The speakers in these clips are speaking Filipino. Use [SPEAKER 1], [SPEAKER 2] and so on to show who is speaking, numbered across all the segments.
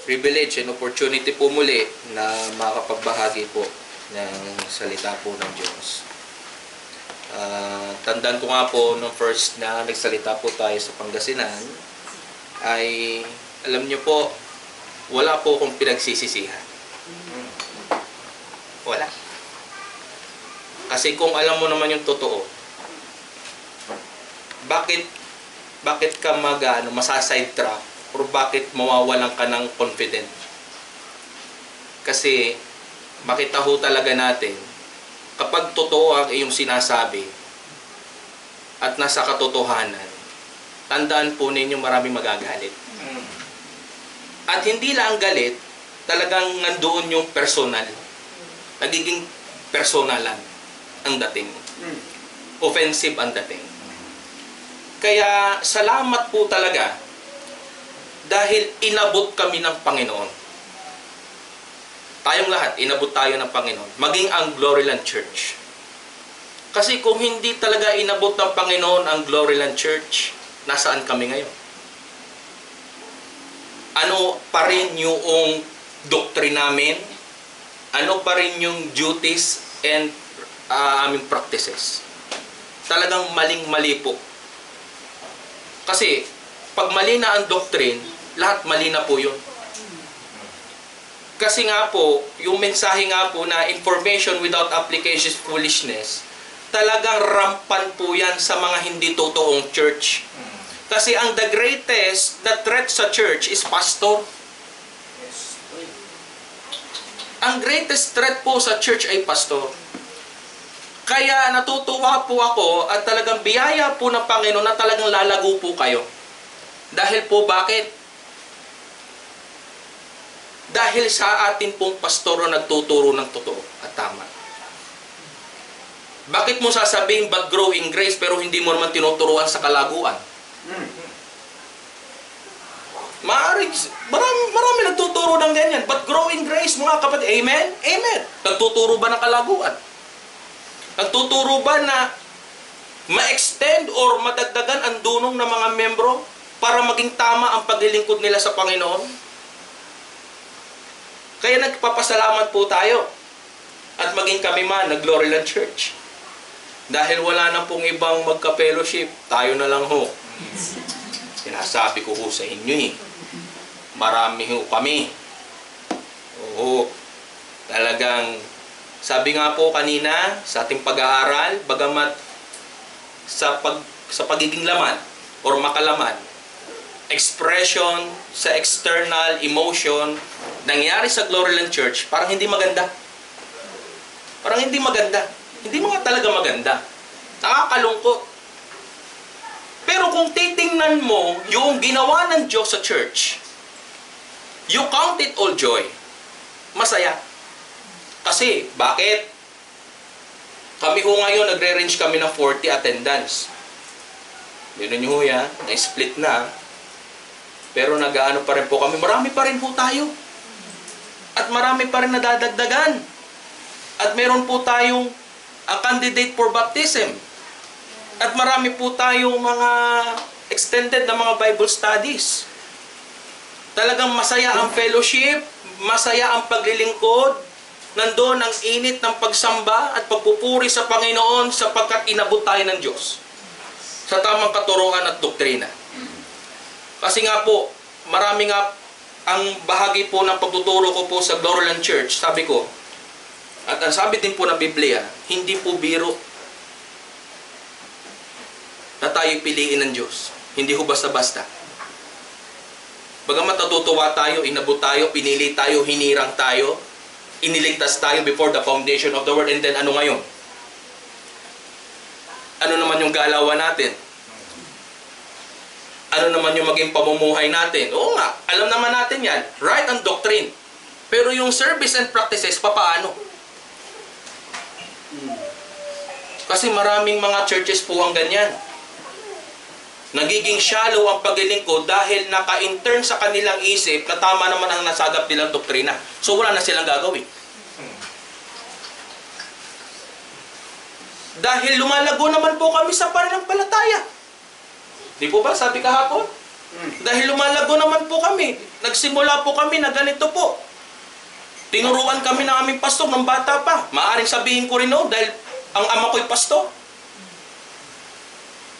[SPEAKER 1] privilege and opportunity po muli na makapagbahagi po ng salita po ng Diyos. Tandaan ko nga po nung first na nagsalita po tayo sa Pangasinan ay alam niyo po, wala po akong pinagsisisihan. Wala. Kasi kung alam mo naman yung totoo, bakit ka masasidetrack or bakit mawawalan ka ng confident? Kasi makita ho talaga natin kapag totoo ang iyong sinasabi at nasa katotohanan, tandaan po ninyo maraming magagalit. At hindi lang ang galit, talagang nandoon yung personal. Nagiging personalan ang dating. Offensive ang dating. Kaya salamat po talaga dahil inabot kami ng Panginoon. Tayong lahat, inabot tayo ng Panginoon. Maging ang Gloryland Church. Kasi kung hindi talaga inabot ng Panginoon ang Gloryland Church, nasaan kami ngayon? Ano pa rin yung doctrine namin? Ano pa rin yung duties and aming practices? Talagang maling-mali po. Kasi, pag mali na ang doctrine, lahat mali na po yun. Kasi nga po, yung mensahe nga po na information without application is foolishness, talagang rampan po yan sa mga hindi totoong church. Kasi ang the threat sa church is pastor. Ang greatest threat po sa church ay pastor. Kaya natutuwa po ako at talagang biyaya po ng Panginoon na talagang lalago po kayo. Dahil po bakit? Dahil sa atin pong pastoro nagtuturo ng totoo at tama. Bakit mo sasabihin but grow in grace pero hindi mo naman tinuturuan sa kalaguan? Marami nagtuturo ng ganyan. But grow in grace, mga kapatid. Amen? Amen. Nagtuturo ba ng kalaguan? Nagtuturo ba na ma-extend or madagdagan ang dunong ng mga membro para maging tama ang paglilingkod nila sa Panginoon? Kaya nagpapasalamat po tayo at maging kami man na Gloryland Church. Dahil wala na pong ibang magka-fellowship, tayo na lang ho. Sinasabi ko ho sa inyo marami ho kami. Oo, talagang sabi nga po kanina sa ating pag-aaral, bagamat sa pagiging laman or makalaman, expression sa external emotion nangyari sa Gloryland Church, parang hindi maganda. Parang hindi maganda. Hindi mga talaga maganda. Nakakalungkot. Pero kung titingnan mo yung ginawa ng Diyos sa church, you count it all joy. Masaya. Kasi, bakit? Kami ho ngayon, nagre-range kami ng 40 attendance. Yun nyo ho yan, na-split na. Pero nag-ano pa rin po kami, marami pa rin po tayo. At marami pa rin nadadagdagan. At meron po tayong candidate for baptism. At marami po tayong mga extended na mga Bible studies. Talagang masaya ang fellowship, masaya ang paglilingkod, nandoon ang init ng pagsamba at pagpupuri sa Panginoon sapagkat inabot tayo ng Diyos sa tamang katuruan at doktrina. Kasi nga po, marami nga ang bahagi po ng pagtuturo ko po sa Gloryland Church, sabi ko, at ang sabi din po ng Biblia, hindi po biro na tayo piliin ng Diyos. Hindi ho basta-basta. Bagamat natutuwa tayo, inabot tayo, pinili tayo, hinirang tayo, iniligtas tayo before the foundation of the world, and then ano ngayon? Ano naman yung galawan natin? Ano naman yung maging pamumuhay natin? Oo nga, alam naman natin yan. Right and doctrine. Pero yung service and practices, papaano? Kasi maraming mga churches po ang ganyan. Nagiging shallow ang paglilingkod dahil naka-intern sa kanilang isip na tama naman ang nasagap nilang doktrina. So wala na silang gagawin. Dahil lumalago naman po kami sa pananampalataya. Di po ba? Sabi kahapon, Dahil lumalago naman po kami. Nagsimula po kami na ganito po. Tinuruan kami ng aming pastor ng bata pa. Maaring sabihin ko rin dahil ang ama ko'y pastor.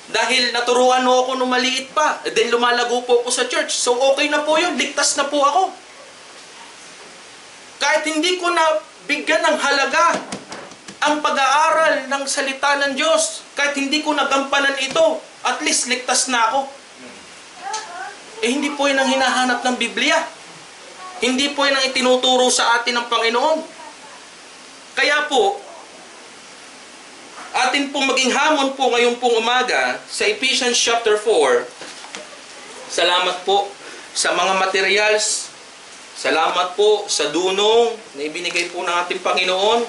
[SPEAKER 1] Dahil naturuan ako nung maliit pa. Then lumalago po ako sa church. So okay na po yun. Ligtas na po ako. Kahit hindi ko na bigyan ng halaga ang pag-aaral ng salita ng Diyos. Kahit hindi ko nagampanan ito. At least ligtas na ako. Hindi po yun ang hinahanap ng Biblia. Hindi po yun ang itinuturo sa atin ng Panginoon. Kaya po, atin pong maging hamon po ngayong pong umaga sa Ephesians chapter 4. Salamat po sa mga materials. Salamat po sa dunong na ibinigay po ng ating Panginoon.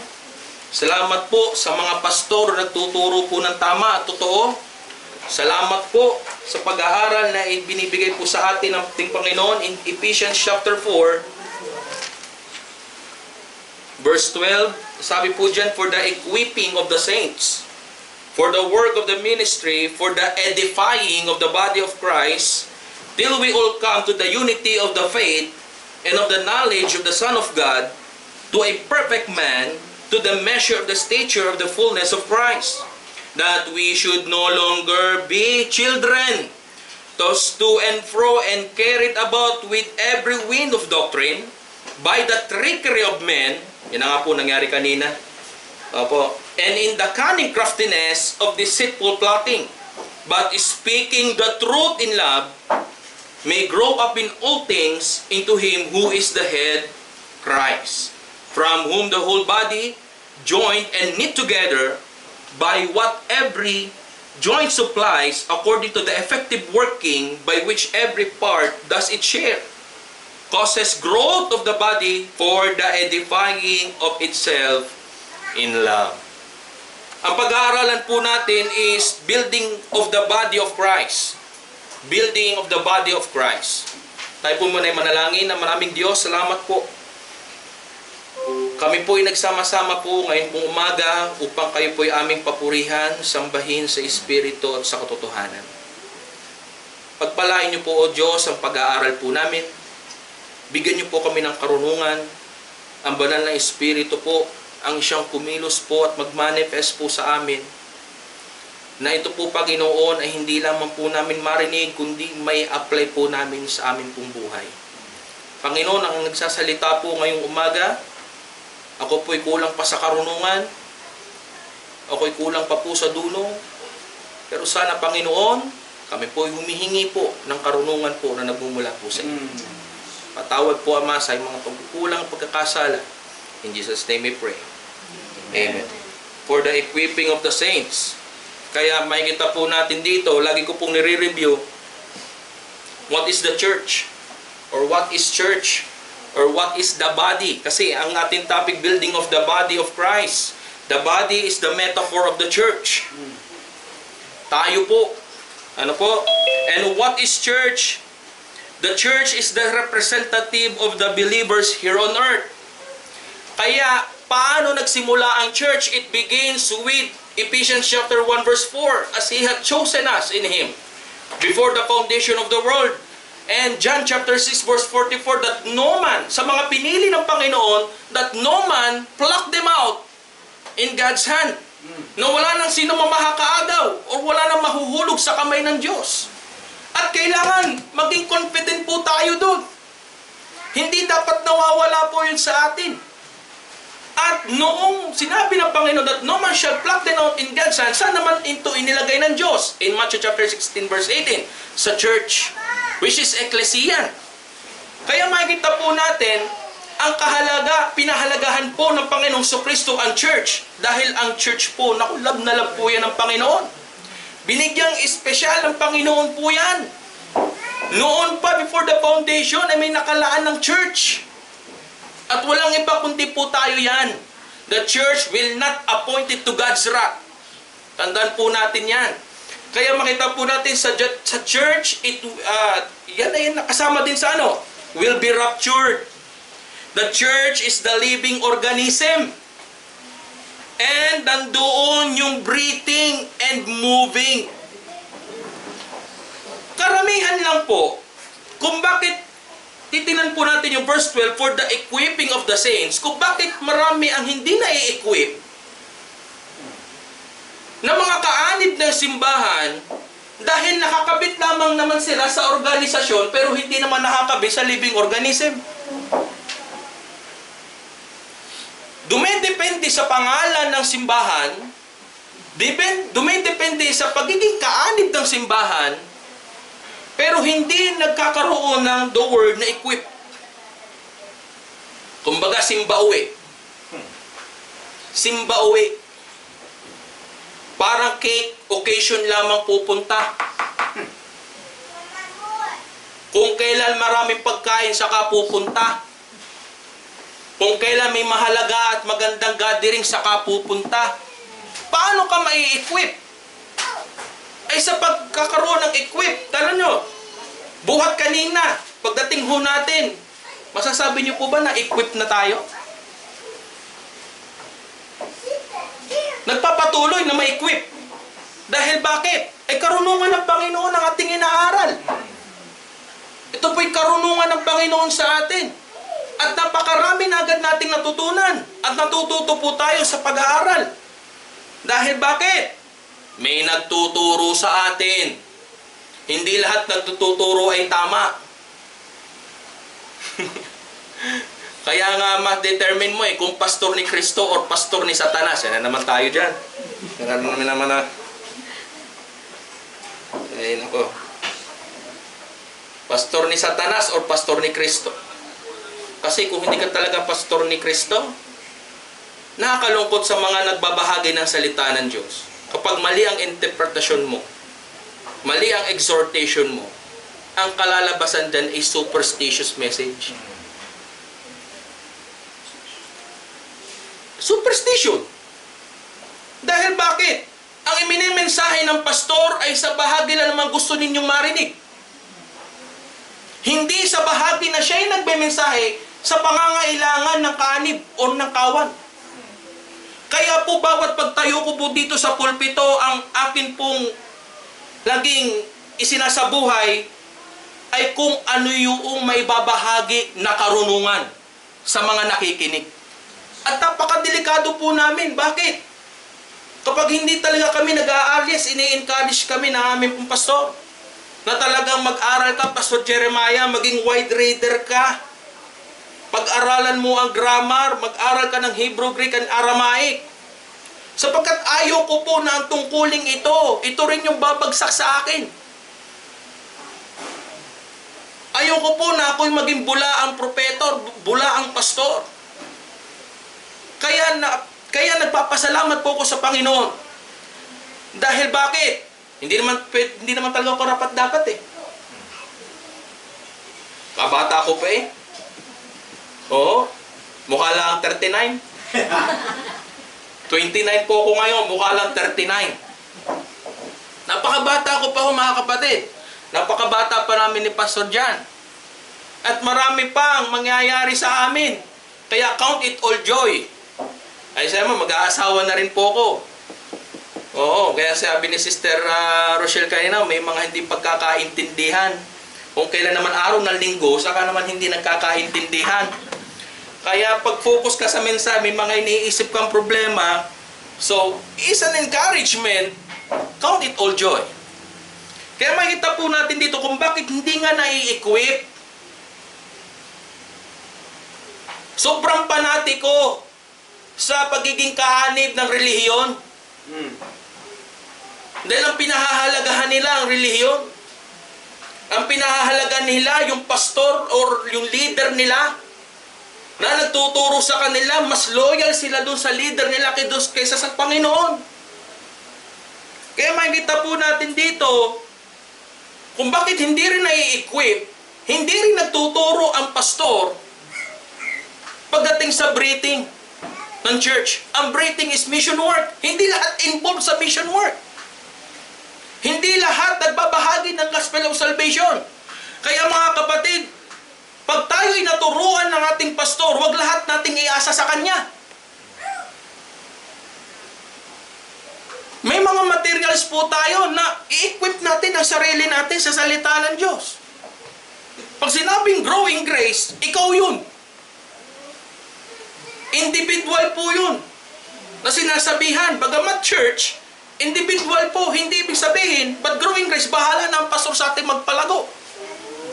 [SPEAKER 1] Salamat po sa mga pastor na nagtuturo po ng tama at totoo. Salamat po sa pag-aaral na ibinibigay po sa atin ng ating Panginoon in Ephesians chapter 4 verse 12. Sabi po dyan, for the equipping of the saints, for the work of the ministry, for the edifying of the body of Christ, till we all come to the unity of the faith and of the knowledge of the Son of God, to a perfect man, to the measure of the stature of the fullness of Christ, that we should no longer be children, tossed to and fro and carried about with every wind of doctrine, by the trickery of men. Yan nga po nangyari kanina. Opo. And in the cunning craftiness of deceitful plotting, but speaking the truth in love, may grow up in all things into Him who is the head, Christ, from whom the whole body, joined and knit together by what every joint supplies, according to the effective working by which every part does its share, causes growth of the body for the edifying of itself in love. Ang pag-aaralan po natin is building of the body of Christ. Building of the body of Christ. Tayo po muna ay manalangin na maraming Diyos. Salamat po. Kami po ay nagsama-sama po ngayon pong umaga upang kayo po ay aming papurihan, sambahin sa Espiritu at sa katotohanan. Pagpalain niyo po, O Diyos, ang pag-aaral po namin. Bigyan niyo po kami ng karunungan. Ang banal na Espiritu po, ang siyang kumilos po at magmanifest po sa amin. Na ito po, Panginoon, ay hindi lamang po namin marinig, kundi may apply po namin sa aming pong buhay. Panginoon, ang nagsasalita po ngayong umaga, ako po'y kulang pa sa karunungan. Ako'y kulang pa po sa dunong. Pero sana, Panginoon, kami po'y humihingi po ng karunungan po na nagmumula po sa inyo. Patawad po, Ama, sa mga pagkukulang at pagkakasala. In Jesus' name we pray. Amen. For the equipping of the saints. Kaya makikita po natin dito, lagi ko pong nire-review, what is the church? Or what is church? Or what is the body? Kasi ang ating topic, building of the body of Christ. The body is the metaphor of the church. Tayo po. Ano po? And what is church? The church is the representative of the believers here on earth. Kaya, paano nagsimula ang church? It begins with Ephesians chapter 1 verse 4. As He had chosen us in Him before the foundation of the world. And John chapter 6 verse 44, that no man, sa mga pinili ng Panginoon, that no man pluck them out in God's hand. Na wala nang sino mamahakaagaw o wala nang mahuhulog sa kamay ng Diyos. At kailangan maging confident po tayo doon. Hindi dapat nawawala po yun sa atin. At noong sinabi ng Panginoon that no man shall pluck them out in God's hand, saan naman ito inilagay ng Diyos? In Matthew chapter 16 verse 18, sa church, which is ecclesia. Kaya makikita po natin, ang pinahalagahan po ng Panginoong Kristo ang church. Dahil ang church po, love na love po yan ng Panginoon. Binigyang espesyal ng Panginoon po yan. Noon pa, before the foundation, ay may nakalaan ng church. At walang iba kundi po tayo yan. The church will not appoint it to God's wrath. Tandaan po natin yan. Kaya makita po natin sa church, yan ay nakasama din sa will be raptured. The church is the living organism. And nandoon yung breathing and moving. Karamihan lang po, kung bakit titingnan po natin yung verse 12, for the equipping of the saints, kung bakit marami ang hindi na-equip na mga kaanib ng simbahan dahil nakakabit lamang naman sila sa organisasyon pero hindi naman nakakabit sa living organism. Dumidepende sa pangalan ng simbahan, dumidepende sa pagiging kaanib ng simbahan, pero hindi nagkakaroon ng the word na equip. Kumbaga, simba-uwi. Simba-uwi. Parang cake occasion lamang pupunta. Kung kailan maraming pagkain, saka pupunta. Kung kailan may mahalaga at magandang gathering, saka pupunta. Paano ka mai-equip? Ay sa pagkakaroon ng equip, tala nyo, buhat kanina, pagdating ho natin, masasabi nyo po ba na equip na tayo? Nagpapatuloy na ma-equip. Dahil bakit? Ay karunungan ng Panginoon ang ating inaaral. Ito po'y karunungan ng Panginoon sa atin. At napakarami na agad nating natutunan. At natututo po tayo sa pag-aaral. Dahil bakit? May nagtuturo sa atin. Hindi lahat nagtuturo ay tama. Kaya nga ma-determine mo kung pastor ni Kristo or pastor ni Satanas. Yan na naman tayo dyan. Yan na naman na. Ay, nako. Pastor ni Satanas or pastor ni Kristo. Kasi kung hindi ka talaga pastor ni Kristo, nakakalungkot sa mga nagbabahagi ng salita ng Diyos. Kapag mali ang interpretasyon mo, mali ang exhortation mo, ang kalalabasan dyan ay superstitious message. Superstition. Dahil bakit? Ang iminimensahe ng pastor ay sa bahagi na naman gusto ninyong marinig. Hindi sa bahagi na siya'y nagbemensahe sa pangangailangan ng kaanib o ng kawan. Kaya po bawat pagtayo ko po dito sa pulpito, ang akin pong laging isinasabuhay ay kung ano yung maibabahagi na karunungan sa mga nakikinig. At napakadelikado po namin. Bakit? Kapag hindi talaga kami nag-aalis, ini-encourage kami ng aming pong pastor na talagang mag-aral ka, Pastor Jeremiah, maging wide reader ka. Pag-aralan mo ang grammar, mag-aral ka ng Hebrew, Greek, and Aramaic. Sapagkat ayaw ko po na ang tungkuling ito rin yung babagsak sa akin. Ayaw ko po na ako'y maging bula ang propeta, bula ang pastor. Kaya nagpapasalamat po ko sa Panginoon. Dahil bakit? Hindi naman talaga ako rapat dapat eh. Kabata ko pa eh. Oo. Mukha lang 39. 29 po ako ngayon, mukha lang 39. Napakabata ko pa ho mga kapatid. Napakabata pa namin ni Pastor John. At marami pang mangyayari sa amin. Kaya count it all joy. Ay sabi mo, mag-aasawa na rin po ako. Oo, kaya sabi ni Sister Rochelle kanina, may mga hindi pagkakaintindihan. Kung kailan naman araw ng linggo, saka naman hindi nagkakaintindihan. Kaya pag-focus ka sa mensahe, may mga iniisip kang problema. So, is an encouragement, count it all joy. Kaya makita po natin dito kung bakit hindi nga nai-equip. Sobrang panatiko sa pagiging kaanib ng relihiyon. Dahil ang pinahahalagahan nila ang relihiyon. Ang pinahahalagahan nila yung pastor or yung leader nila na nagtuturo sa kanila, mas loyal sila dun sa leader nila kaysa sa Panginoon. Kaya makikita po natin dito kung bakit hindi rin nai-equip, hindi rin nagtuturo ang pastor pagdating sa breathing ng church. Ang breathing is mission work. Hindi lahat involved sa mission work. Hindi lahat nagbabahagi ng gospel of salvation. Kaya mga kapatid, pag tayo'y naturuan ng ating pastor, wag lahat nating iasa sa kanya. May May mga materials po tayo na i-equip natin ang sarili natin sa salita ng Diyos. Pag sinabing growing grace, ikaw yun. Individual po yun. Na sinasabihan, bagamat church, individual po, hindi ibig sabihin, but growing grace, bahala na ang pastor sa ating magpalago.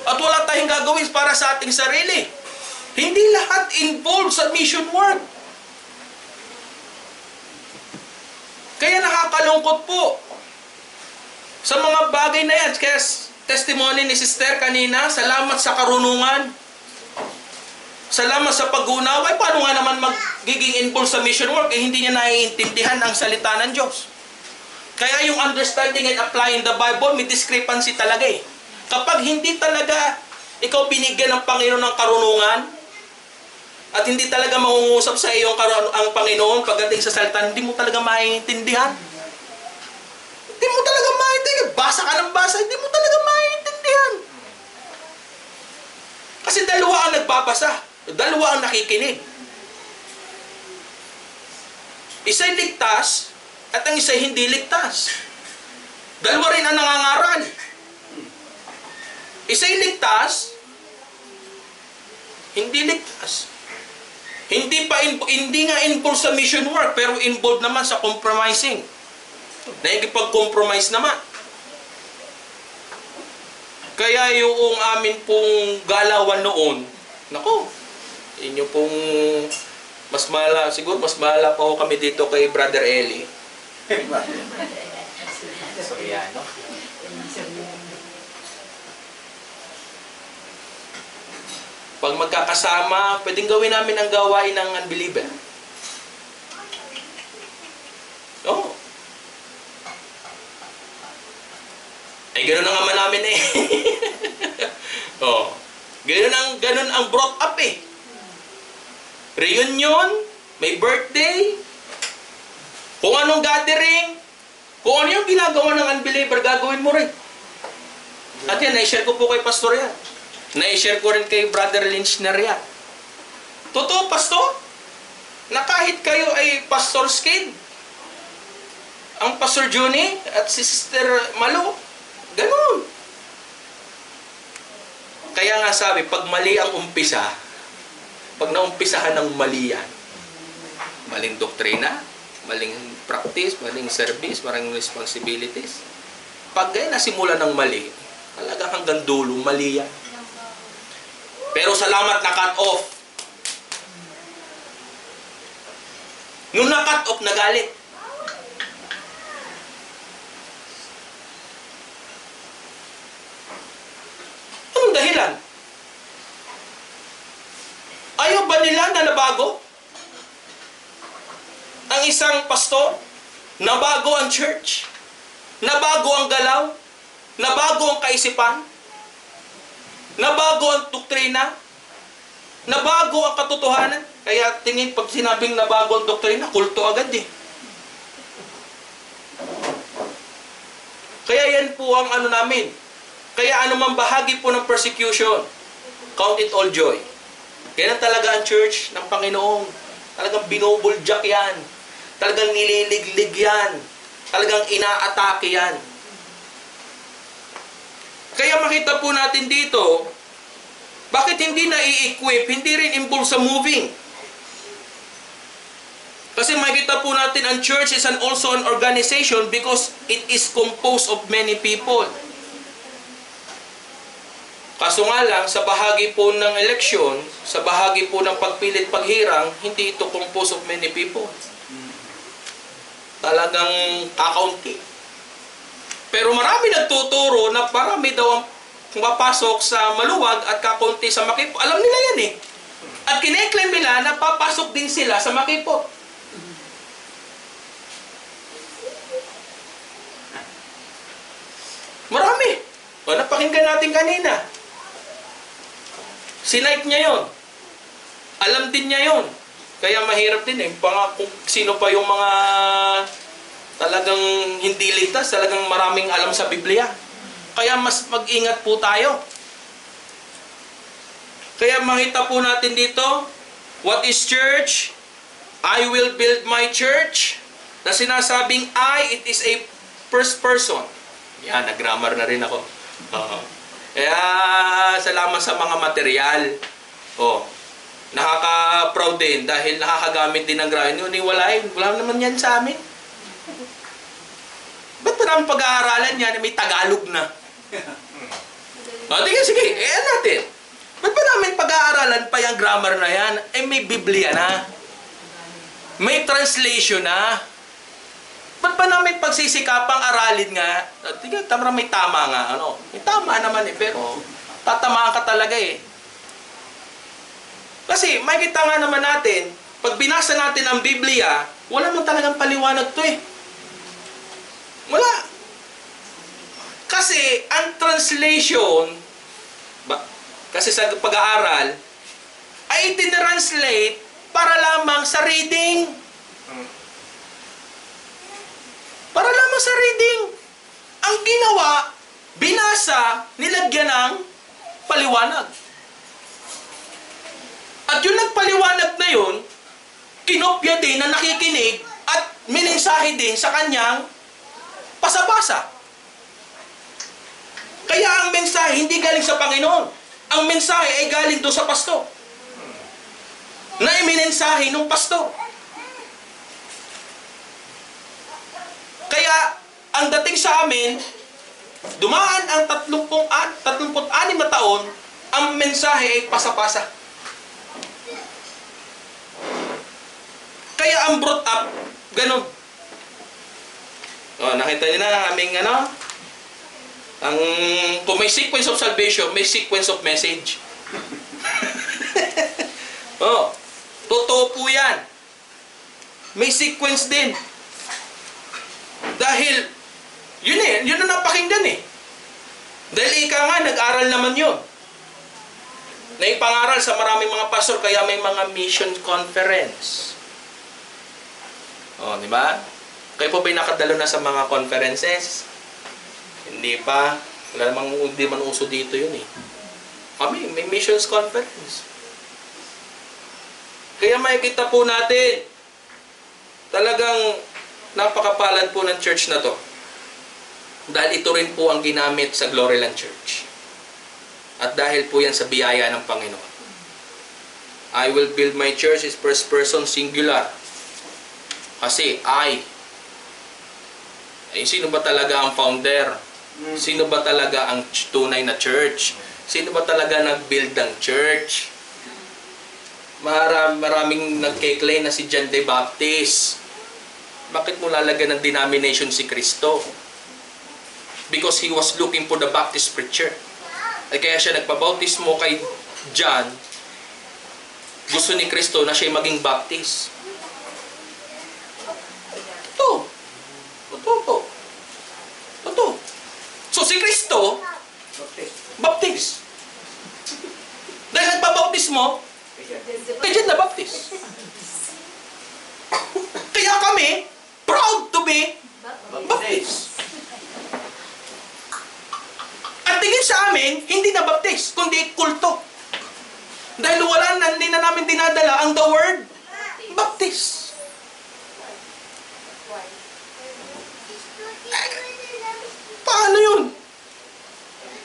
[SPEAKER 1] At wala tayong gagawin para sa ating sarili. Hindi lahat involved sa mission work. Kaya nakakalungkot po sa mga bagay na yan. Kaya testimony ni Sister kanina, salamat sa karunungan. Salamat sa pag-unawa. Paano nga naman magiging involved sa mission work? Hindi niya naiintindihan ang salita ng Diyos. Kaya yung understanding and applying the Bible, may discrepancy talaga eh. Kapag hindi talaga ikaw binigyan ng Panginoon ng karunungan, at hindi talaga mangungusap sa iyo ang Panginoon pagdating sa salita, hindi mo talaga maiintindihan. Hindi mo talaga maiintindihan. Basa ka ng basa, hindi mo talaga maiintindihan. Kasi dalawa ang nagbabasa. Dalawa ang nakikinig. Isa'y ligtas at ang isa'y hindi ligtas. Dalawa rin ang nangangaral. Isa'y ligtas, hindi ligtas. Hindi nga involved sa mission work, pero involved naman sa compromising. Naikipag-compromise naman. Kaya yung amin pong galawan noon, naku, inyo pong siguro mas mahala pa ho kami dito kay Brother Eli.
[SPEAKER 2] Soriano.
[SPEAKER 1] Pag magkakasama, pwedeng gawin namin ang gawain ng unbeliever. Oo. Gano'n na naman namin eh. Oo. Ganun ang brought up eh. Reunion, may birthday, kung anong gathering, kung ano yung ginagawa ng unbeliever, gagawin mo rin. At yan, na-share ko po kay Pastor yan. Na-share ko rin kay Brother Lynch na riyan. Totoo, Pastor, na kahit kayo ay Pastor's kid, ang Pastor Juni at si Sister Malu, ganun. Kaya nga sabi, pag mali ang umpisa, pag naumpisahan ng mali yan, maling doktrina, maling practice, maling service, maling responsibilities, pag nasimulan ng mali, talagang hanggang dulo, mali yan. Pero salamat na cut off. Nung na-cut off, nagalit. Anong dahilan? Ayaw ba nila na nabago? Ang isang pastor? Nabago ang church? Nabago ang galaw? Nabago ang kaisipan? Nabago ang doktrina? Nabago ang katotohanan? Kaya tingin, pag sinabing nabago ang doktrina, kulto agad eh. Kaya yan po ang ano namin. Kaya anumang bahagi po ng persecution, count it all joy. Kaya talaga ang church ng Panginoon. Talagang binubuljak yan. Talagang nililiglig yan. Talagang inaatake yan. Kaya makita po natin dito, bakit hindi na i-equip, hindi rin involved sa moving. Kasi makita po natin ang church is also an organization because it is composed of many people. Kaso nga lang, sa bahagi po ng eleksyon, sa bahagi po ng pagpilit paghirang, hindi ito composed of many people. Talagang kakaunti. Pero marami nagtuturo na marami daw ang papasok sa maluwag at kakunti sa makipot. Alam nila yan eh. At kine-claim nila na papasok din sila sa makipot. Marami. O, napakinggan natin kanina. Sinight niya yon. Alam din niya yon. Kaya mahirap din eh. Kung sino pa yung mga talagang hindi ligtas, talagang maraming alam sa Biblia. Kaya mas mag-ingat po tayo. Kaya makita po natin dito, what is church? I will build my church na sinasabing I, it is a first person. Yan, nag-grammar na rin ako. Kaya, salamat sa mga material. Nakaka-proud din dahil nakakagamit din ng grammar. Wala naman yan sa amin. Ba't pa namin pag-aaralan yan? May Tagalog na. Sige, natin. Ba't pa namin pag-aaralan pa yung grammar na yan? May Biblia na. May translation na. Ba't pa namin pagsisikapang aralin nga? May tama nga. May tama naman pero tatamaan ka talaga Kasi makikita nga naman natin, pag binasa natin ang Biblia, wala naman talagang paliwanag to Wala. Kasi ang translation, kasi sa pag-aaral, ay tinranslate para lamang sa reading. Para lamang sa reading. Ang ginawa, binasa, nilagyan ng paliwanag. At yung nagpaliwanag na yun, kinopya din na nakikinig at minensahe din sa kanyang pasabasa. Kaya ang mensahe hindi galing sa Panginoon. Ang mensahe ay galing doon sa pastor. Na iminensahe ng pastor. Kaya, ang dating sa amin, dumaan ang 36 na taon, ang mensahe ay pasa-pasa. Kaya ang brought up, ganun. Nakita niyo na aming kung may sequence of salvation, may sequence of message. Totoo po yan. May sequence din. Dahil, yun ang napakinggan Dahil ika nga, nag-aral naman yun. Naipangaral sa maraming mga pastor, kaya may mga mission conference. Di ba? Kayo po ba'y nakadalo na sa mga conferences? Hindi pa. Hindi man uso dito yun Kami, may missions conference. Kaya makikita po natin, talagang napakapalad po ng church na to. Dahil ito rin po ang ginamit sa Gloryland Church. At dahil po yan sa biyaya ng Panginoon. I will build my church is first person singular. Kasi sino ba talaga ang founder? Sino ba talaga ang tunay na church? Sino ba talaga nag-build ng church? Maraming nagke-claim na si John the Baptist. Bakit mo lalagyan ng denomination si Kristo? Because he was looking for the Baptist preacher. Ay kaya siya nagpabautismo kay John. Gusto ni Kristo na siya maging Baptist. Totoo. So si Kristo, Baptist. Dahil nagpabautismo, kay John the Baptist. Kaya kami, proud to be Baptist. At tingin sa amin, hindi na Baptist, kundi kulto. Dahil hindi na namin dinadala ang the word Baptist. Paano yun?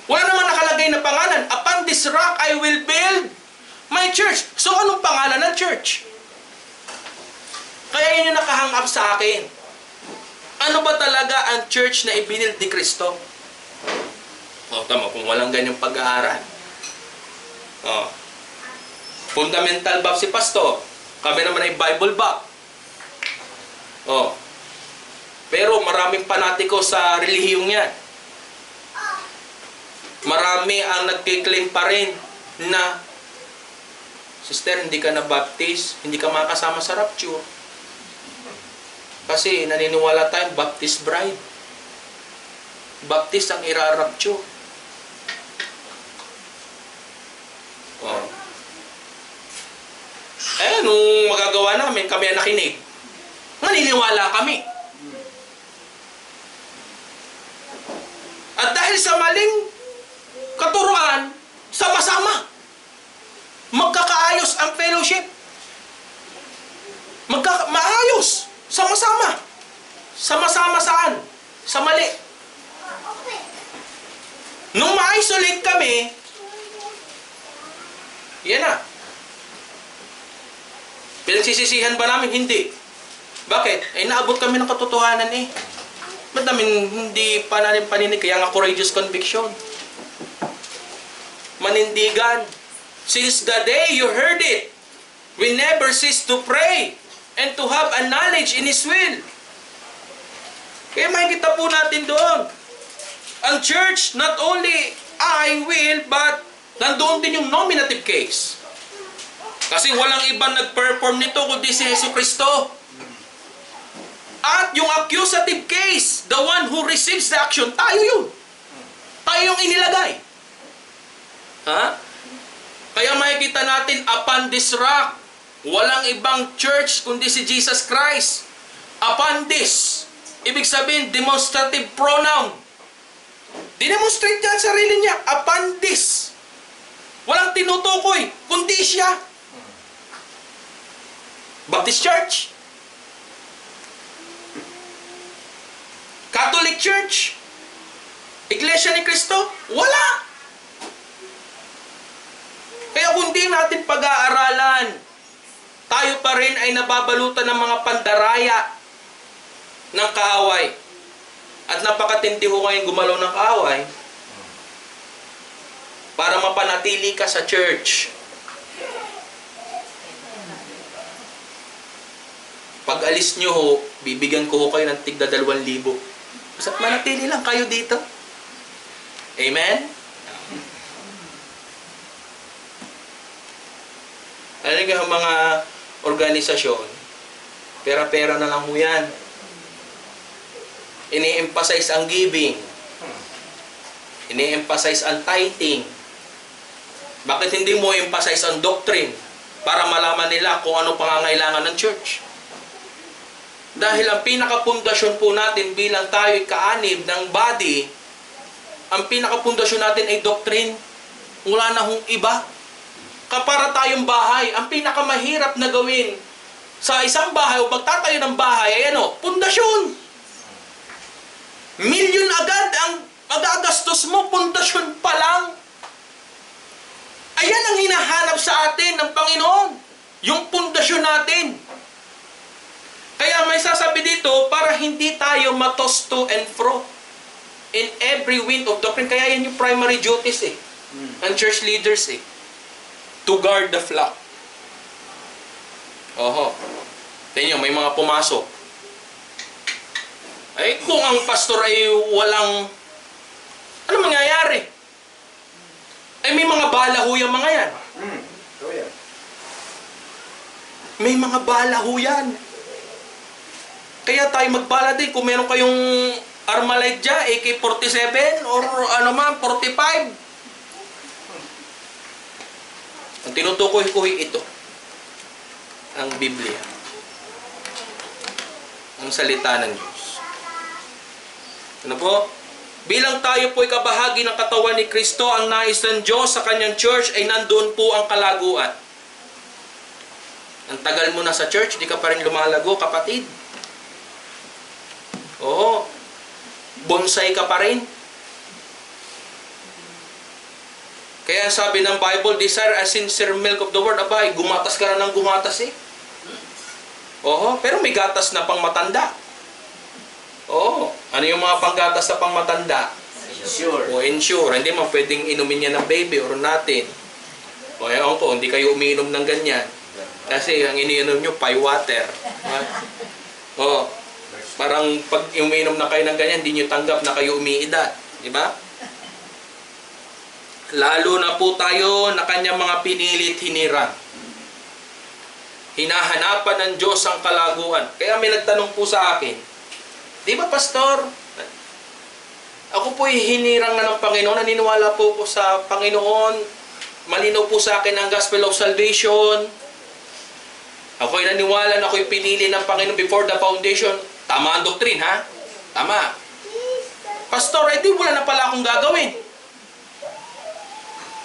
[SPEAKER 1] Wala naman nakalagay na pangalan. Upon this rock, I will build my church. So, anong pangalan ng church? Kaya yun yung nakahang up sa akin. Ano ba talaga ang church na ibinild ni Kristo? Tama, kung walang ganyang pag-aaral. Fundamental bab si pastor. Kami naman ay Bible bab. Pero maraming panatiko sa relihiyong yan. Marami ang nagkiklaim pa rin na, sister, hindi ka na baptist, hindi ka makasama sa rapture. Kasi naniniwala tayong Baptist bride. Baptist ang ira-rapture. Nung magagawa namin, kami ang nakinig. Naniniwala kami. At dahil sa maling katuruan, sama-sama, magkakaayos ang fellowship. Maayos, sama-sama. Sama-sama saan? Sa mali. Nung ma-isolate kami, yan na. Pinagsisisihan ba namin? Hindi. Bakit? Ay naabot kami ng katotohanan eh. Ba't namin hindi pa namin paninig? Kaya nga courageous conviction. Manindigan. Since the day you heard it, we never cease to pray and to have a knowledge in His will. Kaya makikita po natin doon. Ang church, not only I will, but nandoon din yung nominative case. Kasi walang ibang nag-perform nito kundi si Yesu Cristo. At yung accusative case, the one who receives the action, tayo yun. Tayo yung inilagay. Ha? Kaya makikita natin, upon this rock, walang ibang church kundi si Jesus Christ. Upon this, ibig sabihin, demonstrative pronoun. Dinemonstrate niya ang sarili niya, upon this. Walang tinutukoy, kundi siya. Baptist Church, Catholic Church, Iglesia ni Cristo, wala. Kaya kung di natin pag-aaralan, tayo pa rin ay nababalutan ng mga pandaraya ng kaaway. At napakatindi ho ngayon gumalaw ng kaaway para mapanatili ka sa church. Pag alis nyo ho, bibigyan ko ho kayo ng tigda 2,000. Basta't manatili lang kayo dito. Amen? Alam nga mga organisasyon, pera-pera na lang ho yan. Ini-emphasize ang giving. Ini-emphasize ang tithing. Bakit hindi mo emphasize ang doctrine para malaman nila kung ano pangangailangan ng church? Dahil ang pinakapundasyon po natin bilang tayo'y kaanib ng body, ang pinakapundasyon natin ay doctrine. Wala na hong iba. Kapara tayong bahay, ang pinakamahirap na gawin sa isang bahay o magtatayo ng bahay ay ano? Pundasyon. Milyon agad ang magagastos mo, pundasyon pa lang. Ayan ang hinahanap sa atin ng Panginoon. Yung pundasyon natin. Kaya may sasabi dito, para hindi tayo matos to and fro in every wind of doctrine. Kaya yan yung primary duties ng church leaders to guard the flock. Oho. Tingnan nyo, may mga pumasok. Ay, kung ang pastor ay walang... Ano mangyayari? Ay, may mga bala ho yung mga yan. May mga bala ho yan. Kaya tayo magbala din. Kung meron kayong Armalite dyan, AK-47 or ano man, 45. Ang tinutukoy ko ito. Ang Biblia. Ang salita ng Diyos. Ano po? Bilang tayo po'y kabahagi ng katawan ni Kristo, ang nais ng Diyos sa kanyang church ay nandoon po ang kalaguan. Ang tagal mo na sa church, di ka pa rin lumalago, kapatid. Oo. Bonsai ka pa rin. Kaya sabi ng Bible, desire a sincere milk of the word. Abay, gumatas ka na ng gumatas Oo, pero may gatas na pang matanda. Oo. Ano yung mga panggatas na pang matanda?
[SPEAKER 2] Ensure.
[SPEAKER 1] O ensure. Hindi mo pwedeng inumin yan ng baby or natin. O ewan ko, hindi kayo umiinom ng ganyan. Kasi ang iniinom nyo, pie water. O, parang pag umiinom na kayo ng ganyan, hindi nyo tanggap na kayo umiidad. Diba? Lalo na po tayo na kanyang mga pinilit hinirang. Hinahanapan ng Diyos ang kalaguan. Kaya may nagtanong po sa akin, di ba, Pastor? Ako po'y hinirang na ng Panginoon. Naniniwala po ko sa Panginoon. Malinaw po sa akin ang gospel of salvation. Ako'y naniwala na ako'y pinili ng Panginoon before the foundation. Tama ang doctrine, ha? Tama. Pastor, di wala na pala akong gagawin.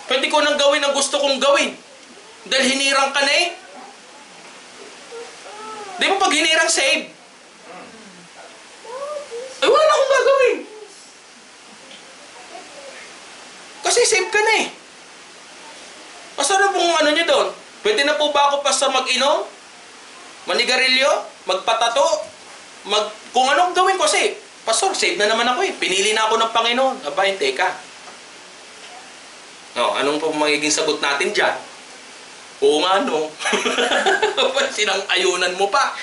[SPEAKER 1] Pwede ko nang gawin ang gusto kong gawin. Dahil hinirang ka na Di ba pag hinirang, save? Kasi save ka na eh. Basta na pong ano nyo doon? Pwede na po ba ako pastor mag-inom? Manigarilyo? Magpatato? Kung anong gawin ko kasi, pastor, save na naman ako eh. Pinili na ako ng Panginoon. Aba, hindi ka. No, anong po magiging sagot natin dyan? Oo nga, no. Sinang-ayunan mo pa.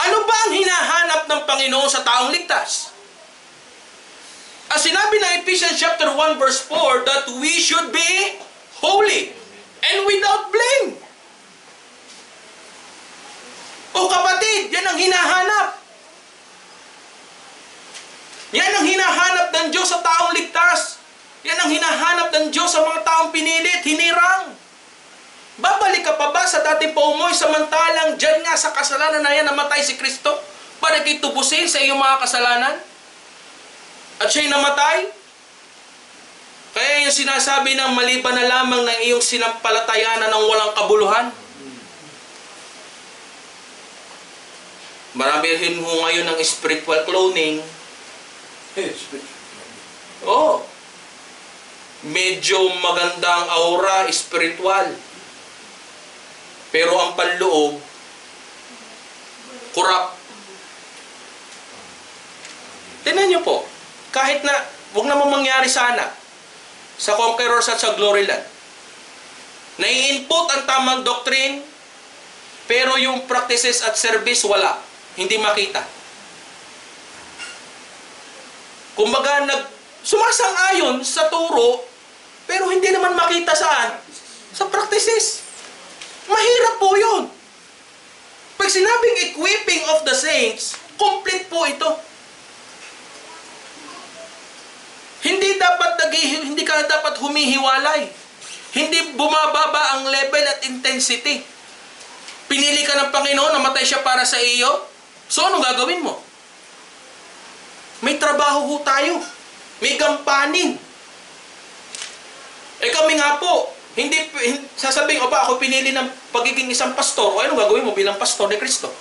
[SPEAKER 1] Ano ba ang hinahanap ng Panginoon sa taong ligtas? As sinabi na Ephesians chapter 1 verse 4 that we should be holy and without blame. O kapatid, yan ang hinahanap. Yan ang hinahanap ng Diyos sa taong ligtas. Yan ang hinahanap ng Diyos sa mga taong pinilit, hinirang. Babalik ka pa ba sa dating paumoy samantalang dyan nga sa kasalanan na yan namatay si Kristo para kitubusin sa iyong mga kasalanan? At siya'y namatay? Kaya yung sinasabi ng maliban na lamang ng iyong sinampalatayanan ng walang kabuluhan. Marami rin mo ngayon ng spiritual cloning. Oh, medyo magandang aura, spiritual. Pero ang panloob, corrupt. Tingnan niyo po, kahit na, huwag naman mangyari sana sa Conquerors at sa Gloryland. Nai-input ang tamang doctrine, pero yung practices at service wala. Hindi makita. Kumbaga, sumasang-ayon sa turo, pero hindi naman makita saan? Sa practices. Mahirap po yun. Pag sinabing equipping of the saints, complete po ito. Hindi ka dapat humihiwalay. Hindi bumababa ang level at intensity. Pinili ka ng Panginoon, namatay siya para sa iyo. So, anong gagawin mo? May trabaho ho tayo. May gampanin. Kami nga po, hindi sasabihin, opa, ako pinili ng pagiging isang pastor. O anong gagawin mo bilang pastor ni Kristo?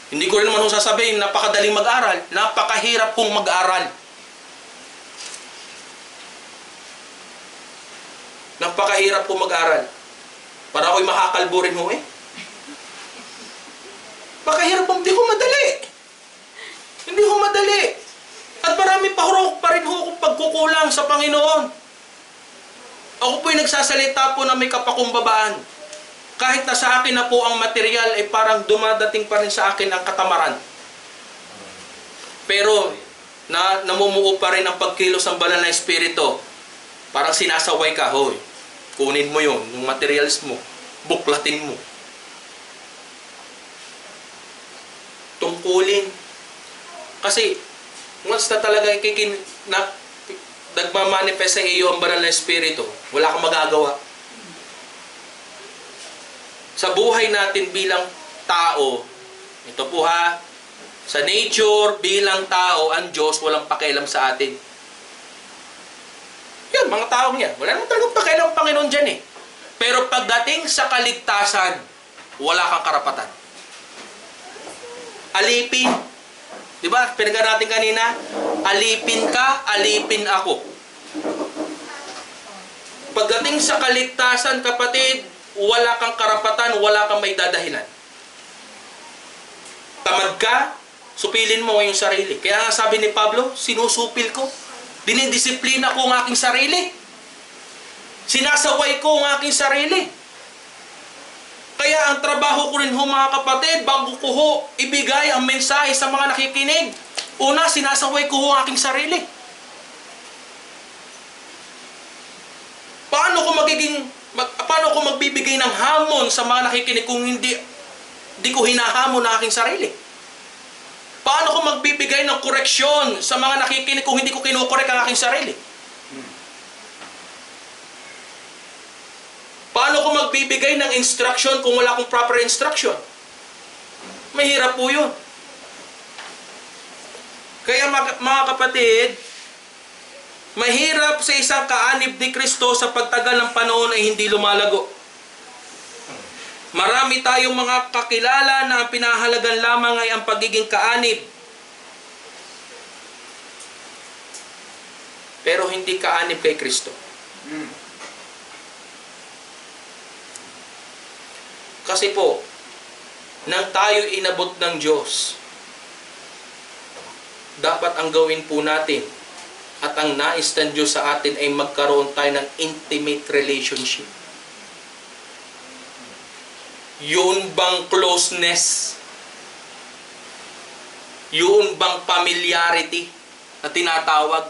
[SPEAKER 1] Hindi ko rin naman sasabihin, napakadaling mag-aral. Napakahirap pong mag-aral. Napakahirap pong mag-aral. Para ako'y makakalbo rin ho eh. Napakahirap pong, hindi ko madali. Hindi ko madali. At marami pa rin ho kung pagkukulang sa Panginoon. Ako po'y nagsasalita po na may kapakumbabaan. Kahit na sa akin na po ang material, ay parang dumadating pa rin sa akin ang katamaran. Pero, namumuo pa rin ang pagkilos ng banal na espiritu. Parang sinasaway ka, hoy. Kunin mo yun, yung materials mo. Buklatin mo. Tungkulin. Kasi, once na talaga nagmamanifest sa iyo ang banal na espiritu, wala kang magagawa. Sa buhay natin bilang tao, ito po ha, sa nature bilang tao, ang Diyos walang pakialam sa atin. Yan, mga taong yan. Wala naman talagang pakialam ang Panginoon dyan eh. Pero pagdating sa kaligtasan, wala kang karapatan. Alipin. Di ba? Pinag natin kanina, alipin ka, alipin ako. Pagdating sa kaligtasan, kapatid, wala kang karapatan, wala kang may dadahilan. Tamad ka, supilin mo yung sarili. Kaya nga sabi ni Pablo, sinusupil ko. Dinidisiplina ko ang aking sarili. Sinasaway ko ang aking sarili. Kaya ang trabaho ko rin ho mga kapatid, bago ko ho ibigay ang mensahe sa mga nakikinig, una, sinasaway ko ho ang aking sarili. Paano ko magbibigay ng hamon sa mga nakikinig kung hindi ko hinahamon ang aking sarili? Paano ko magbibigay ng koreksyon sa mga nakikinig kung hindi ko kinukorek ang aking sarili? Paano ko magbibigay ng instruction kung wala akong proper instruction? Mahirap po yun. Kaya mga kapatid, mahirap sa isang kaanib ni Kristo sa pagtagal ng panahon ay hindi lumalago. Marami tayong mga kakilala na ang pinahalagan lamang ay ang pagiging kaanib. pero hindi kaanib kay Kristo. Kasi po, nang tayo inabot ng Diyos, dapat ang gawin po natin at ang nais ng Diyos sa atin ay magkaroon tayo ng intimate relationship. Yun bang closeness? Yun bang familiarity na tinatawag?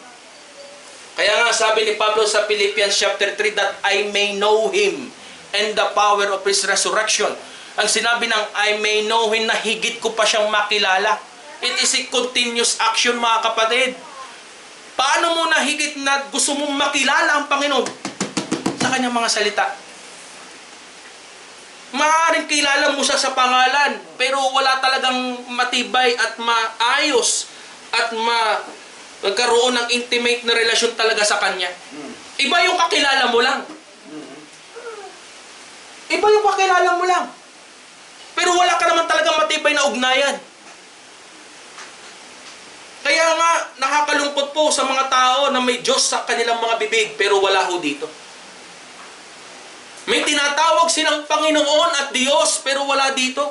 [SPEAKER 1] Kaya nga sabi ni Pablo sa Philippians chapter 3, that I may know Him and the power of His resurrection. Ang sinabi ng I may know Him na higit ko pa siyang makilala. It is a continuous action, mga kapatid. Paano mo na higit na gusto mong makilala ang Panginoon? Sa kanyang mga salita. Maaaring kilala mo siya sa pangalan, pero wala talagang matibay at maayos at magkaroon ng intimate na relasyon talaga sa Kanya. Iba yung kakilala mo lang. Iba yung kakilala mo lang. Pero wala ka naman talagang matibay na ugnayan. Kaya nga, nakakalungkot po sa mga tao na may Diyos sa kanilang mga bibig, pero wala ho dito. May tinatawag silang Panginoon at Diyos, pero wala dito.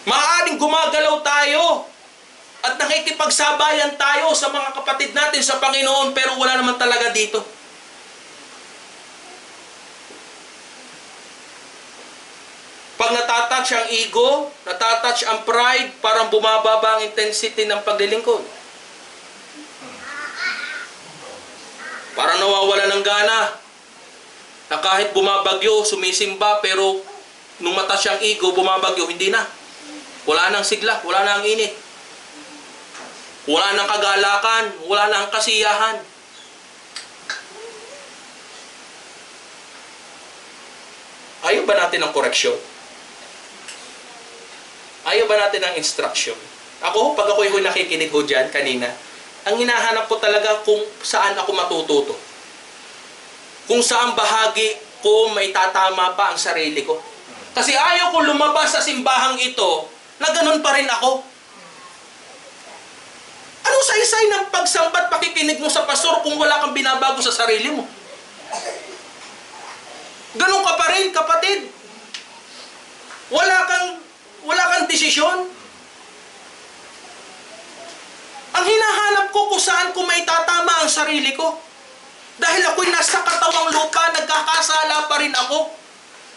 [SPEAKER 1] Maaaring gumagalaw tayo at nakikipagsabayan tayo sa mga kapatid natin sa Panginoon, pero wala naman talaga dito. Pag natatouch ang ego, natatouch ang pride, parang bumababa ang intensity ng paglilingkod. Parang nawawala ng gana. Na kahit bumabagyo, sumisimba, pero nung matas ang ego, bumabagyo, hindi na. Wala nang sigla, wala nang init. Wala nang kagalakan, wala nang kasiyahan. Ayaw ba natin ng koreksyon? Ayaw ba natin ng instruction? Ako, pag ako'y nakikinig ho dyan kanina, ang hinahanap ko talaga kung saan ako matututo. Kung saan bahagi ko may tatama pa ang sarili ko. Kasi ayaw ko lumabas sa simbahang ito na ganun pa rin ako. Anong saysay ng pagsambat pakikinig mo sa pastor kung wala kang binabago sa sarili mo? Ganun ka pa rin, kapatid. Wala kang desisyon. Ang hinahanap ko kung saan ko may tatama ang sarili ko. Dahil ako'y nasa katawang lupa, nagkakasala pa rin ako.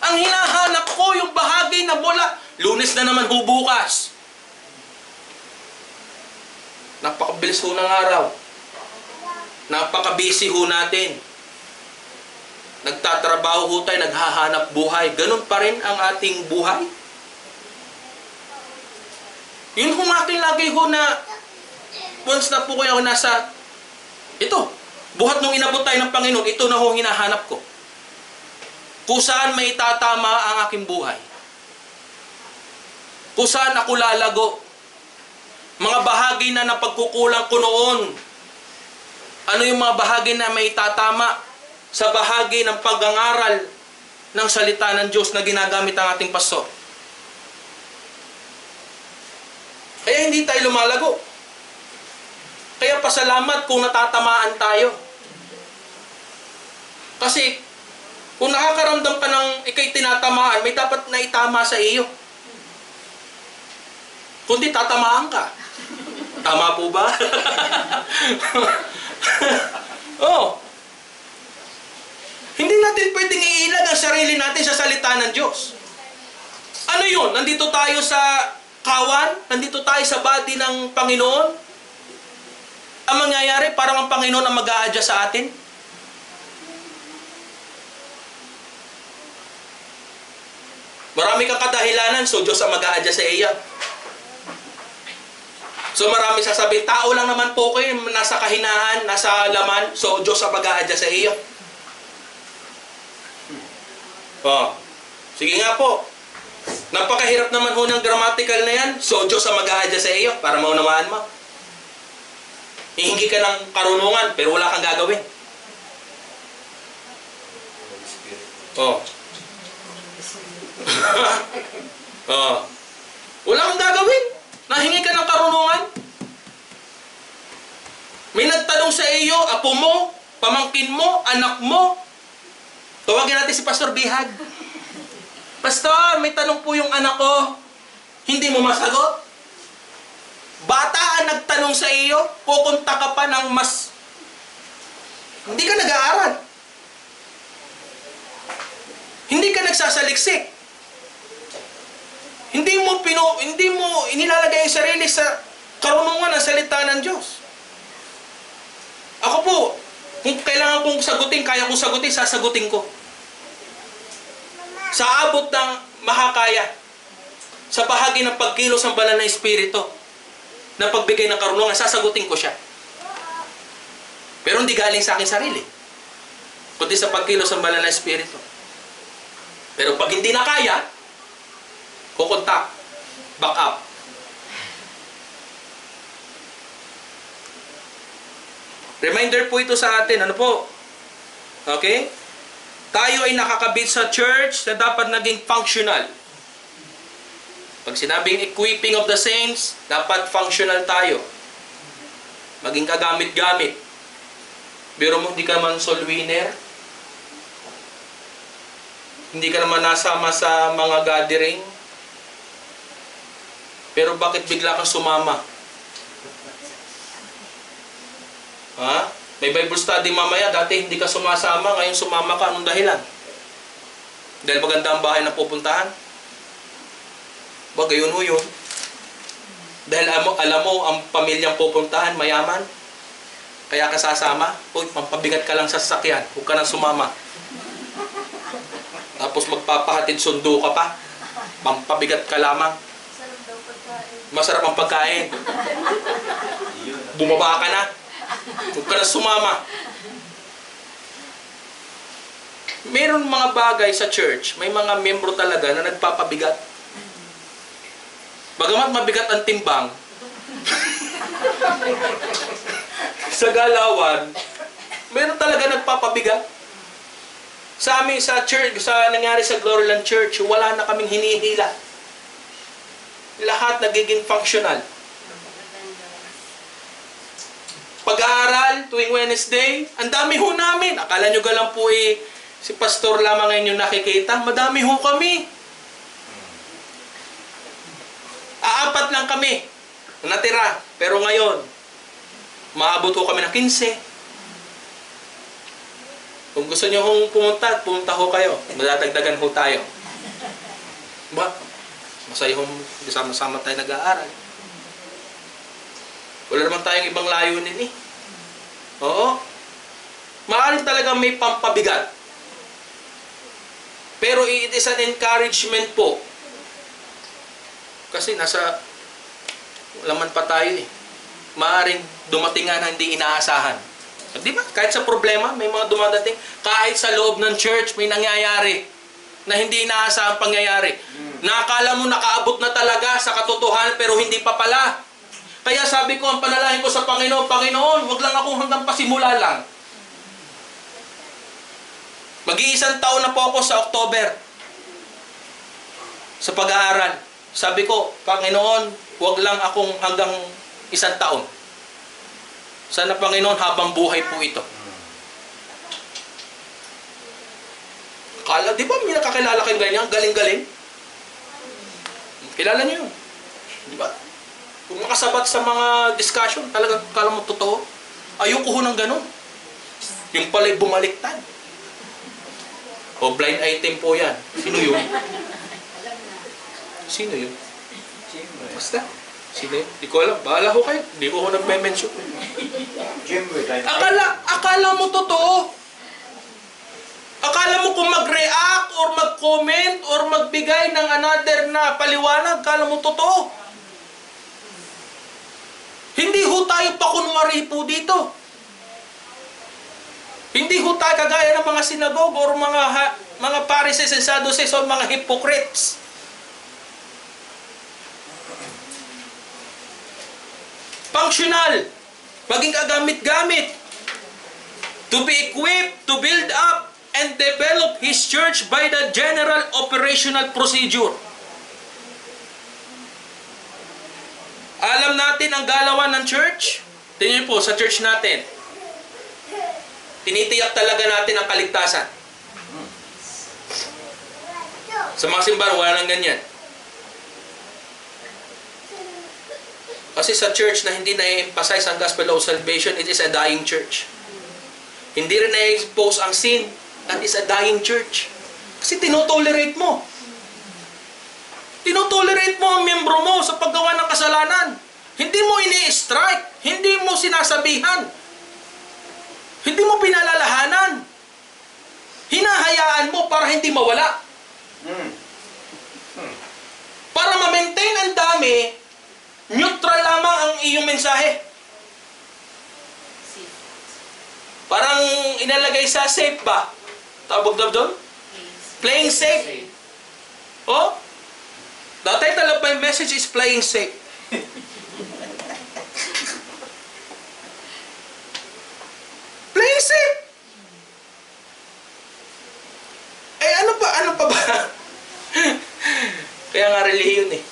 [SPEAKER 1] Ang hinahanap ko yung bahagi na mula. Lunes na naman ho bukas. Napakabilis ho ng araw. Napaka-busy ho natin. Nagtatrabaho ho tayo, naghahanap buhay. Ganun pa rin ang ating buhay. Yun ho ating lagi ho na once na po kayo nasa ito, buhat nung inabot tayo ng Panginoon, ito na ho hinahanap ko. Kung saan may tatama ang aking buhay. Kung saan ako lalago. Mga bahagi na napagkukulang ko noon. Ano yung mga bahagi na may tatama sa bahagi ng pag-angaral ng salita ng Diyos na ginagamit ang ating pastor. Kaya hindi tayo lumalago. Kaya pasalamat kung natatamaan tayo. Kasi kung nakakaramdam ka ng ikay tinatamaan, may dapat na itama sa iyo. Kundi tatamaan ka. Tama po ba? Oh. Hindi natin pwedeng iilag ang sarili natin sa salita ng Diyos. Ano yun? Nandito tayo sa kawan? Nandito tayo sa body ng Panginoon? Ang mangyayari, parang ang Panginoon ang mag-a-adjust sa atin? Marami kang kadahilanan, so Diyos ang mag-a-adjust sa iya. So marami sasabihin, tao lang naman po kayo, nasa kahinaan, nasa laman, so Diyos ang mag-a-adjust sa iyo. Oh. Sige nga po. Napakahirap naman ho ng grammatical na yan. So, Diyos ang mag-a-adjust sa iyo para maunawaan mo. Hihingi ka ng karunungan pero wala kang gagawin. Oh. Oh. Wala kang gagawin. Nahingi ka ng karunungan. May nagtanong sa iyo, apo mo, pamangkin mo, anak mo. Tawagin natin si Pastor Bihag. Pastor, may tanong po yung anak ko. Hindi mo masagot? Bata ang nagtanong sa iyo, pupunta ka pa ng mas... Hindi ka nag-aaral. Hindi ka nagsasaliksik. Hindi mo inilalagay yung sarili sa karunungan ng salita ng Diyos. Ako po, kung kailangan kong sagutin, kaya kong sagutin, sasagutin ko. Sa abot ng makakaya. Sa bahagi ng pagkilos ng banal na Espiritu, na pagbigay ng karunungan, sasagutin ko siya. Pero hindi galing sa aking sarili, kundi sa pagkilos ng banal na Espiritu. Pero pag hindi na kaya, kukontak, back up. Reminder po ito sa atin, ano po? Okay? Tayo ay nakakabit sa church na dapat naging functional. Pag sinabing equipping of the saints, dapat functional tayo. Maging kagamit-gamit. Pero mo, hindi ka naman soul winner. Hindi ka naman nasama sa mga gathering. Pero bakit bigla kang sumama? Ha? May Bible study mamaya, dati hindi ka sumasama, ngayon sumama ka, anong dahilan? Dahil maganda ang bahay na pupuntahan? Bagay yun o yun. Dahil alam mo, ang pamilyang pupuntahan, mayaman, kaya ka sasama, uy, pampabigat ka lang sa sasakyan, huwag ka nang sumama. Tapos magpapahatid sundo ka pa, pampabigat ka lamang. Masarap ang pagkain. Bumaba ka na. Huwag ka na sumama. Meron mga bagay sa church, may mga membro talaga na nagpapabigat. Bagamat mabigat ang timbang, sa galawan, meron talaga nagpapabigat. Sa amin, sa church, sa nangyari sa Gloryland Church, wala na kaming hinihila. Lahat nagiging functional. Pag-aaral tuwing Wednesday, ang dami ho namin. Akala nyo galang po si pastor lamang ngayon yung nakikita. Madami ho kami. Aapat lang kami natira. Pero ngayon, maabot ho kami ng 15. Kung gusto nyo hong pumunta ho kayo. Madadagdagan ho tayo. Ba? Masaya hong sama-sama tayo nag-aaral. Wala naman tayong ibang layunin eh. Oo. Maaaring talagang may pampabigat. Pero it is an encouragement po. Kasi laman pa tayo eh. Maaaring dumating nga na hindi inaasahan. Di ba? Kahit sa problema, may mga dumadating. Kahit sa loob ng church, may nangyayari na hindi inaasahang pangyayari. Nakakala mo nakaabot na talaga sa katotohanan pero hindi pa pala. Kaya sabi ko, ang panalangin ko sa Panginoon, Panginoon, wag lang akong hanggang pasimula lang. Mag-iisang taon na po ako sa October sa pag-aaral. Sabi ko, Panginoon, wag lang akong hanggang 1 taon. Sana, Panginoon, habang buhay po ito. Kala, di ba may nakakilala kayong ganyan? Galing-galing. Kilala niyo yun. Di ba? Kung makasabat sa mga discussion, talagang kala mo totoo. Ayoko ho ng ganun. Yung pala'y bumaliktad. O blind item po yan. Sino yun? Sino yun? Basta. Sino yun? Di ko alam. Bahala ho kayo. Di ko nagme-mention. Akala mo totoo. Akala mo kung mag-react or mag-comment or magbigay ng another na paliwanag, akala mo totoo. Hindi ho tayo pakunwari po dito. Hindi ho tayo kagaya ng mga sinagog or mga Pharisees and Sadducees o mga hypocrites. Functional. Maging kagamit-gamit. To be equipped, to build up, and develop His church by the general operational procedure. Alam natin ang galawan ng church. Tingnan niyo po, sa church natin, tinitiyak talaga natin ang kaligtasan. Sa mga simbahan, wala nang ganyan. Kasi sa church na hindi na-emphasize ang gospel of salvation, it is a dying church. Hindi rin na-expose ang sin, that is a dying church. Kasi tinotolerate mo. Tinotolerate mo ang membro mo sa paggawa ng kasalanan. Hindi mo ini-strike, hindi mo sinasabihan, hindi mo pinalalahanan. Hinahayaan mo para hindi mawala. Para ma-maintain ang dami, neutral lamang ang iyong mensahe. Parang inalagay sa safe ba? Tawag doon? Playing safe. Oh? The title of my message is Playing Safe. Playing safe. Eh ano pa ba? Kaya nga reliyon eh.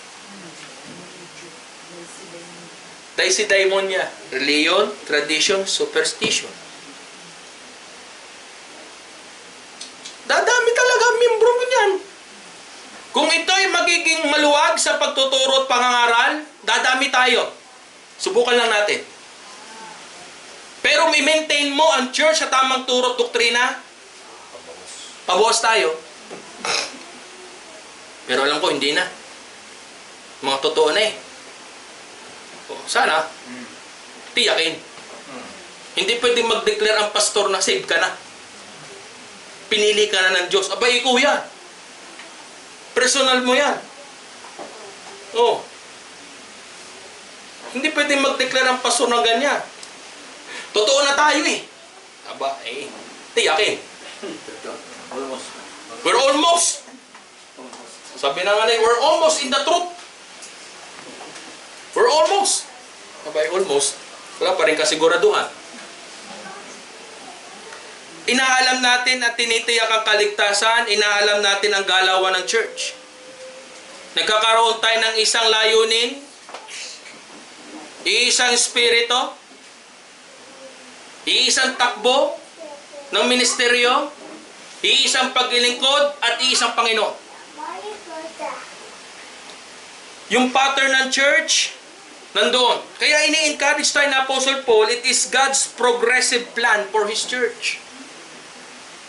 [SPEAKER 1] Daisy-daimonia. Reliyon, tradition, superstition. Dadami talaga ang membro mo niyan. Kung ito'y magiging maluwag sa pagtuturo at pangangaral, dadami tayo. Subukan lang natin. Pero i-maintain mo ang church sa tamang turo at doktrina, pabuwas tayo. Pero alam ko, hindi na. Mga totoo na eh. Sana, tiyakin. Hindi pwedeng mag-declare ang pastor na save ka na. Pinili ka na ng Diyos. Abay, ikaw yan. Personal mo yan. Oh. Hindi pwedeng mag-declare ang pastor ng ganyan. Totoo na tayo eh. Aba, tiyakin. We're almost. Sabi na nga na, we're almost in the truth. We're almost. Abay, almost. Wala pa rin kasiguraduhan. Inaalam natin at tinitiyak ang kaligtasan, inaalam natin ang galawan ng church. Nagkakaroon tayo ng isang layunin, iisang espiritu, iisang takbo ng ministeryo, iisang paglilingkod at iisang Panginoon. Yung pattern ng church, nandoon. Kaya ini-encourage tayo na Apostle Paul, it is God's progressive plan for His church.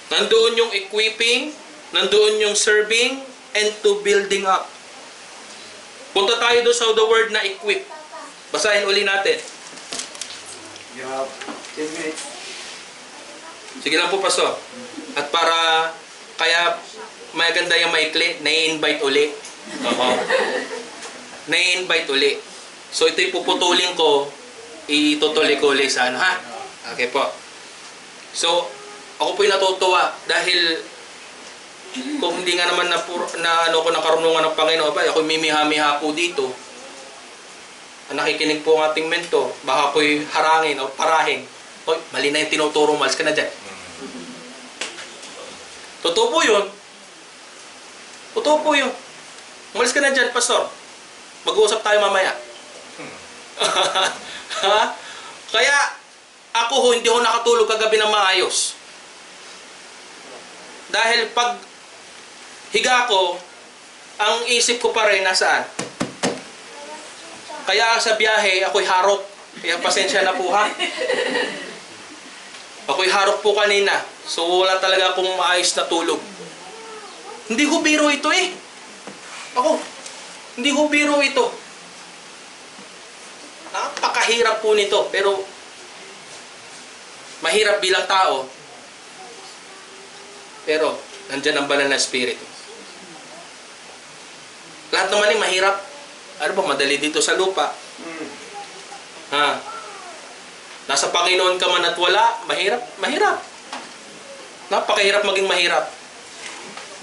[SPEAKER 1] Nandoon yung equipping, nandoon yung serving, and to building up. Punta tayo doon sa the word na equip. Basahin uli natin.
[SPEAKER 2] You have 10 minutes.
[SPEAKER 1] Sige lang po, Pastor. At para, kaya maganda yung maikli, nai-invite uli. Nai-invite uli. So ito'y puputulin ko, itutuloy ko uli sa ano, ha? Okay po. So, ako po'y natutuwa dahil kung hindi nga naman na karunungan ng Panginoon, ba, ako mimiha-miha po dito. Nakikinig po ang ating mentor, baka po'y harangin o parahin. Oy, mali na yung tinuturo, malis ka na dyan. Totoo po yun. Totoo po yun. Malis ka na dyan, Pastor. Mag-uusap tayo mamaya. Kaya, ako hindi ho nakatulog kagabi ng maayos. Dahil pag higa ko, ang isip ko pa rin nasaan. Kaya sa biyahe, ako'y harok. Kaya pasensya na po ha. Ako'y harok po kanina. So wala talaga akong maayos na tulog. Hindi ko biro ito eh. Ako, hindi ko biro ito. Napakahirap po nito. Pero mahirap bilang tao. Pero, nandyan ang banal na espiritu. Lahat naman ay mahirap. Ano ba, madali dito sa lupa? Ha? Nasa Panginoon ka man at wala, mahirap? Mahirap. Napakahirap maging mahirap.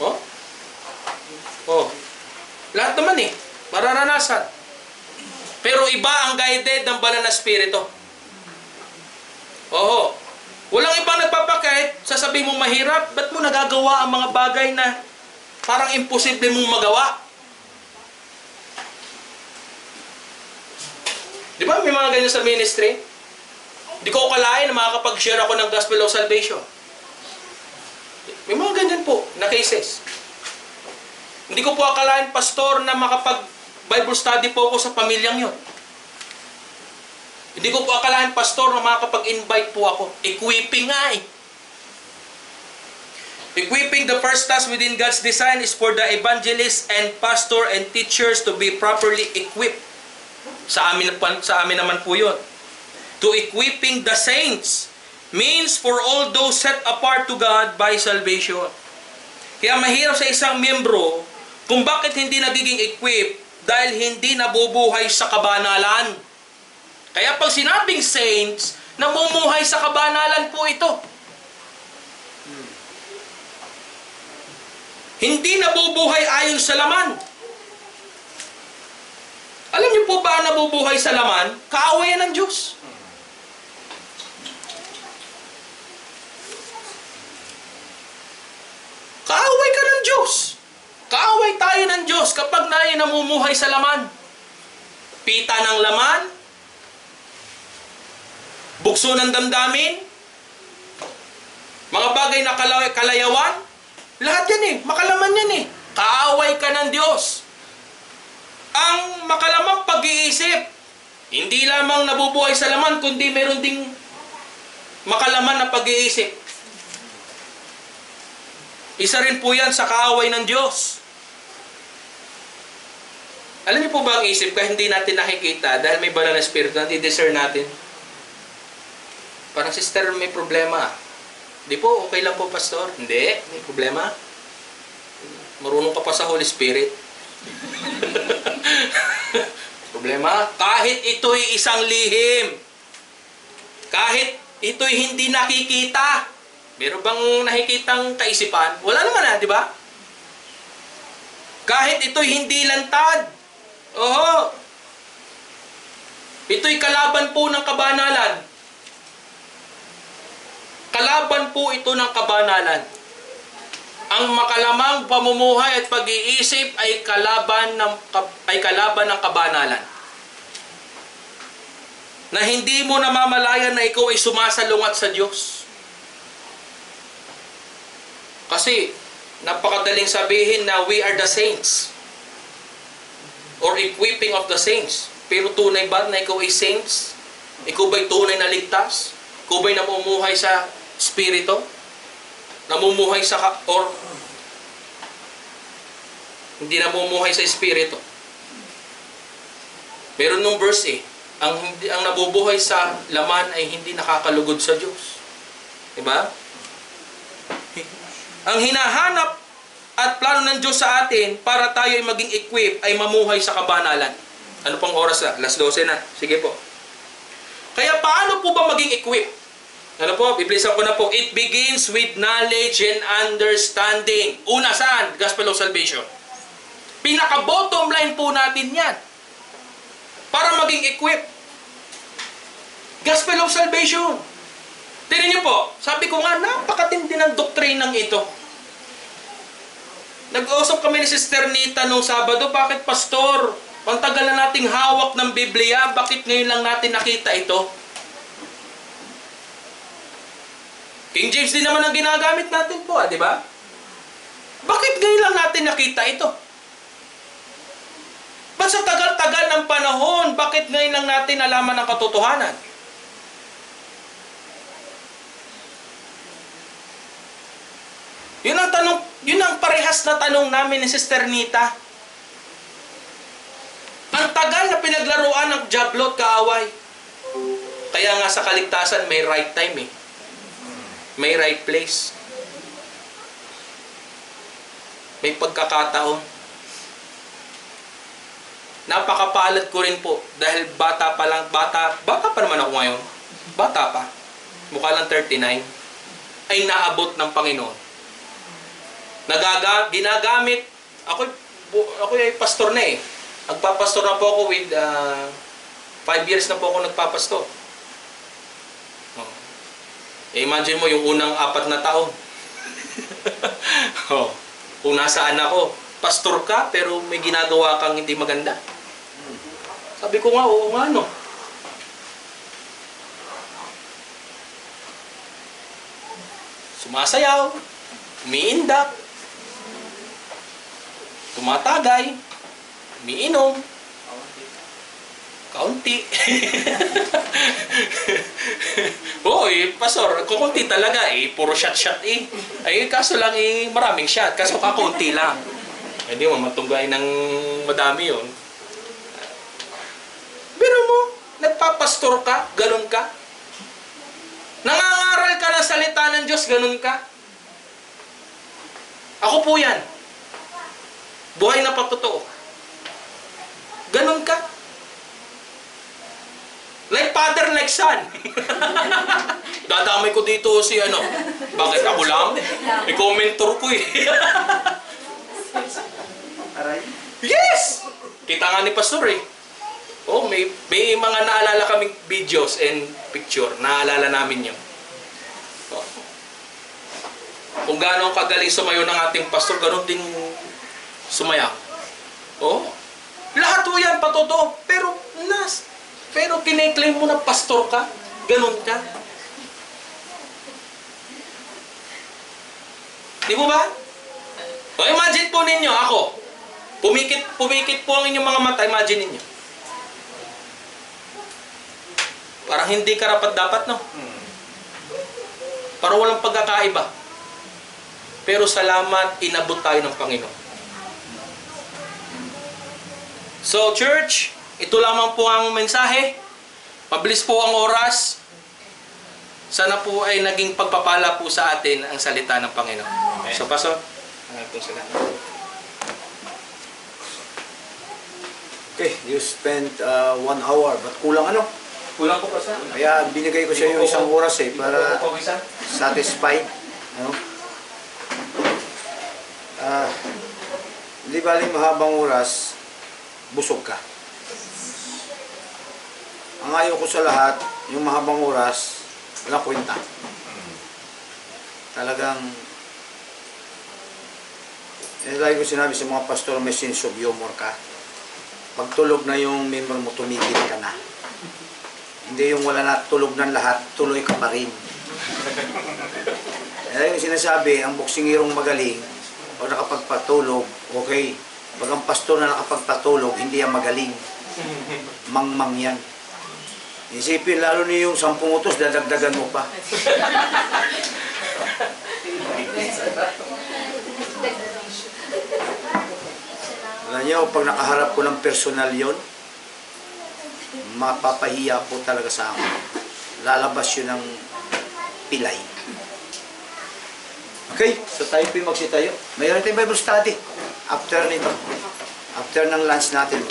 [SPEAKER 1] Oh? Oh. Lahat naman eh, mararanasan. Pero iba ang guided ng banal na espiritu. Oho. Walang ibang nagpapakait, sasabihin mong mahirap, ba't mo nagagawa ang mga bagay na parang imposible mong magawa? Di ba may mga ganyan sa ministry? Hindi ko akalain na makakapag-share ako ng gospel of salvation. May mga ganyan po na cases. Hindi ko po akalain, pastor, na makapag-Bible study po ako sa pamilyang yon. Hindi ko po akalain, pastor, na makakapag-invite po ako. Equipping nga eh. Equipping, the first task within God's design is for the evangelists and pastor and teachers to be properly equipped. Sa amin naman po yun. To equipping the saints means for all those set apart to God by salvation. Kaya mahirap sa isang miyembro kung bakit hindi nagiging equipped dahil hindi nabubuhay sa kabanalan. Kaya pag sinabing saints, namumuhay sa kabanalan po ito. Hindi nabubuhay ayon sa laman. Alam niyo po ba nabubuhay sa laman? Kaawayan ng Diyos. Kaaway ka ng Diyos. Kaaway tayo ng Diyos kapag namumuhay sa laman. Pita ng laman, bukso ng damdamin, mga bagay na kalayawan, lahat yan eh, makalaman yan eh. Kaaway ka ng Diyos. Ang makalamang pag-iisip, hindi lamang nabubuhay sa laman, kundi meron ding makalaman na pag-iisip. Isa rin po yan sa kaaway ng Diyos. Alam niyo po ba ang isip ka, hindi natin nakikita dahil may banal na espiritu, nati-discern natin. Parang, sister, may problema. Di po, okay lang po, pastor. Hindi, may problema. Marunong ka pa sa Holy Spirit. Problema, kahit ito'y isang lihim, kahit ito'y hindi nakikita, meron bang nakikitang kaisipan? Wala naman di ba? Kahit ito'y hindi lantad, ito'y kalaban po ng kabanalan. Kalaban po ito ng kabanalan. Ang makalamang pamumuhay at pag-iisip ay kalaban ng kabanalan. Na hindi mo namamalayan na ikaw ay sumasalungat sa Diyos. Kasi napakadaling sabihin na we are the saints or equipping of the saints. Pero tunay ba na ikaw ay saints? Ikaw ba'y tunay na ligtas? Ikaw ba'y namumuhay sa Espiritu? Namumuhay sa or hindi namumuhay sa Espiritu? Pero nung verse ang nabubuhay sa laman ay hindi nakakalugod sa Diyos. Diba? Ang hinahanap at plano ng Diyos sa atin para tayo ay maging equipped ay mamuhay sa kabanalan. Ano pang oras na? 12:00 na. Sige po. Kaya paano po ba maging equipped? Ano po? Biblisan ko na po. It begins with knowledge and understanding. Una saan? Gospel of salvation. Pinaka-bottom line po natin yan. Para maging equipped. Gospel of salvation. Tignan niyo po. Sabi ko nga, napakatindi ng doktrinang ito. Nag-usap kami ni Sister Nita nung Sabado. Bakit, Pastor? Ang tagal na nating hawak ng Biblia. Bakit ngayon lang natin nakita ito? King James din naman ang ginagamit natin po, di ba? Bakit ngayon lang natin nakita ito? Ba't sa tagal-tagal ng panahon, bakit ngayon lang natin nalaman ang katotohanan? Yun ang tanong, yun ang parehas na tanong namin ni Sister Nita. Ang tagal na pinaglaruan ng jablot kaaway. Kaya nga sa kaligtasan may right time eh. May right place. May pagkakataon. Napakapalad ko rin po dahil bata pa naman ako ngayon. Bata pa. Mukha lang 39. Ay naabot ng Panginoon. Ginagamit. Ako ay pastor na eh. Nagpapastor na po ako with 5 years na po ako nagpapastor. Imagine mo yung unang 4 na taon. Kung nasaan ako, pastor ka pero may ginagawa kang hindi maganda. Sabi ko nga, oo nga no. Sumasayaw, umiindak, tumatagay, umiinom, kaunti. Oo, pastor, kukunti talaga puro shot eh. Ay, kaso lang maraming shot, kaso kakunti lang. Hindi mo matunggay ng madami yun. Pero mo, nagpapastor ka, ganun ka. Nangangaral ka ng salita ng Diyos, ganun ka. Ako po yan. Buhay na patotoo. Ganun ka. Like father, like son. Dadamay ko dito si ano. Bakit ako lang? Ikaw mentor ko eh.
[SPEAKER 2] Aray.
[SPEAKER 1] Yes! Kita nga ni Pastor eh. Oh, may mga naalala kaming videos and picture. Naalala namin yun. Oh. Kung gaano kagaling sumayo ng ating pastor, ganoon ding sumayaw. Oh. Lahat po yan patotoo. Pero kine-claim mo na pastor ka. Ganun ka. Di mo ba? O imagine po ninyo ako. Pumikit po ang inyong mga mata. Imagine ninyo. Parang hindi karapat-dapat, no? Parang walang pagkakaiba. Pero salamat, inabot tayo ng Panginoon. So, church, ito lamang po ang mensahe. Mabilis po ang oras. Sana po ay naging pagpapala po sa atin ang salita ng Panginoon. Okay. So, Pastor, ano po sila?
[SPEAKER 3] Okay, you spent 1 hour, but kulang ano?
[SPEAKER 1] Kulang po, Pastor.
[SPEAKER 3] Kaya binigay ko sa iyo isang oras para
[SPEAKER 1] po isa.
[SPEAKER 3] satisfied. Ano? Hindi baling mahabang oras, busog ka. Ang ayaw ko sa lahat, yung mahabang oras, wala kwenta. Talagang, lagi ko sinabi sa mga pastor, may sense of humor ka. Pagtulog na yung member mo, tumigil ka na. Hindi yung wala na tulog ng lahat, tuloy ka pa rin. Kaya yung sinasabi, ang boksingirong magaling, o nakapagpatulog, okay. Pag ang pastor na nakapagpatulog, hindi yan magaling. Mangmang yan. Isipin, lalo niyo yung 10 utos, dadagdagan mo pa. Alam niyo, pag nakaharap ko ng personal yon, mapapahiya po talaga sa akin. Lalabas yun ng pilay. Okay, so tayo po yung magsitayo. Mayroon tayong Bible study after nito. After ng lunch natin.